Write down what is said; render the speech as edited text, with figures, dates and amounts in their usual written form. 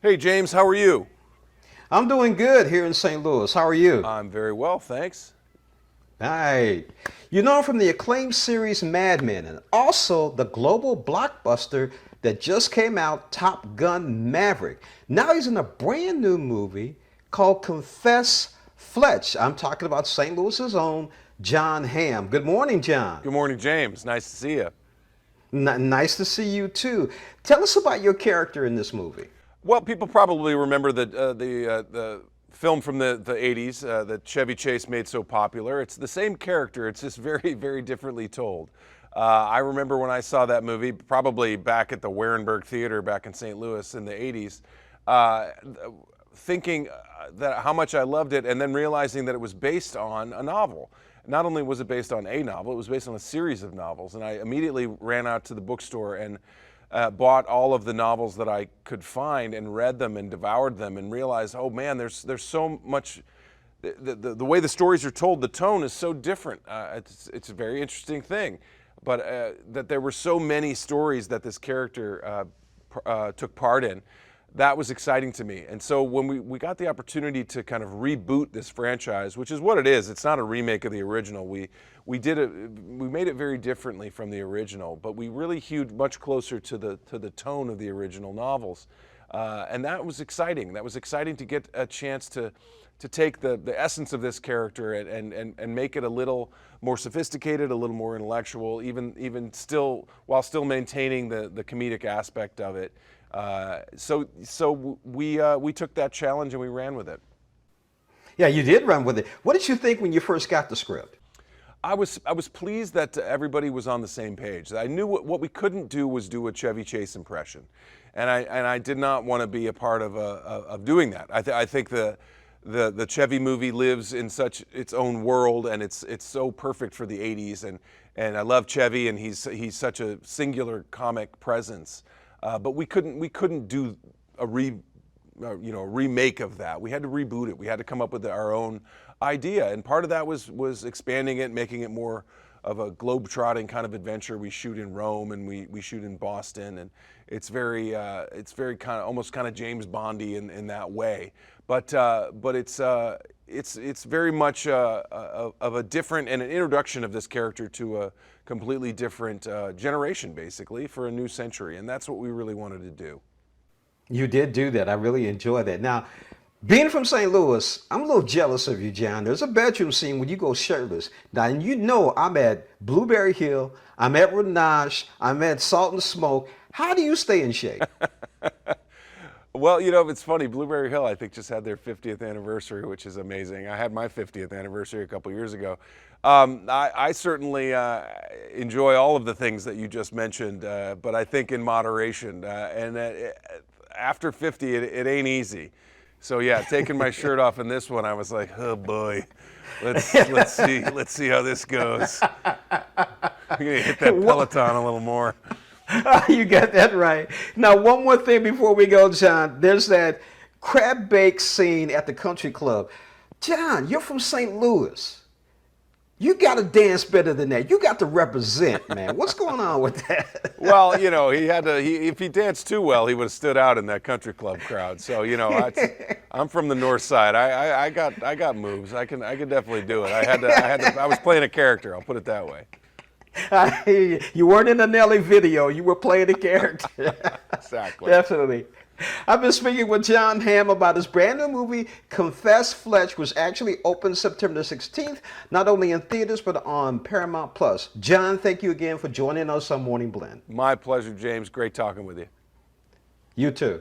Hey James, how are you? I'm doing good here in St. Louis. How are you? I'm very well, thanks. Right. You know him from the acclaimed series Mad Men and also the global blockbuster that just came out, Top Gun Maverick. Now he's in a brand new movie called Confess Fletch. I'm talking about St. Louis's own Jon Hamm. Good morning, John. Good morning, James. Nice to see you. Nice to see you too. Tell us about your character in this movie. Well, people probably remember the film from the 80s that Chevy Chase made so popular. It's the same character, it's just very, very differently told. I remember when I saw that movie, probably back at the Warenberg Theater back in St. Louis in the 80s, thinking that how much I loved it and then realizing that it was based on a novel. Not only was it based on a novel, it was based on a series of novels. And I immediately ran out to the bookstore and bought all of the novels that I could find and read them and devoured them and realized, oh man, there's so much, the way the stories are told, the tone is so different. It's a very interesting thing. But that there were so many stories that this character took part in, that was exciting to me. And so when we got the opportunity to kind of reboot this franchise, which is what it is, it's not a remake of the original. We made it very differently from the original, but we really hewed much closer to the tone of the original novels. And that was exciting. That was exciting to get a chance to take the essence of this character and make it a little more sophisticated, a little more intellectual, even still while still maintaining the comedic aspect of it. So we took that challenge and we ran with it. Yeah, you did run with it. What did you think when you first got the script? I was pleased that everybody was on the same page. I knew what we couldn't do was do a Chevy Chase impression, and I did not want to be a part of doing that. I think the Chevy movie lives in such its own world, and it's so perfect for the 80s, and I love Chevy, and he's such a singular comic presence. But we couldn't do a remake of that. We had to reboot it. We had to come up with our own idea, and part of that was expanding it, making it more of a globe-trotting kind of adventure. We shoot in Rome and we shoot in Boston, and it's very kind of almost kind of James Bondy in that way. But it's very much of a different and an introduction of this character to a completely different generation, basically, for a new century, and that's what we really wanted to do. You did do that. I really enjoyed that. Now, being from St. Louis, I'm a little jealous of you, John. There's a bedroom scene when you go shirtless. Now, and you know I'm at Blueberry Hill, I'm at Renage, I'm at Salt and Smoke. How do you stay in shape? Well, it's funny. Blueberry Hill, I think, just had their 50th anniversary, which is amazing. I had my 50th anniversary a couple years ago. I certainly enjoy all of the things that you just mentioned, but I think in moderation. After 50, it ain't easy. So yeah, taking my shirt off in this one, I was like, oh boy, let's see how this goes. I'm gonna hit that Peloton a little more. You got that right. Now, one more thing before we go, John. There's that crab bake scene at the country club. John, you're from St. Louis. You got to dance better than that. You got to represent, man. What's going on with that? Well, if he danced too well, he would have stood out in that country club crowd. So, I'm from the north side. I got moves. I can definitely do it. I was playing a character. I'll put it that way. I hear you. You weren't in a Nelly video. You were playing a character. Exactly. Definitely. I've been speaking with Jon Hamm about his brand new movie, Confess Fletch, which actually opens September 16th, not only in theaters, but on Paramount+. John, thank you again for joining us on Morning Blend. My pleasure, James. Great talking with you. You too.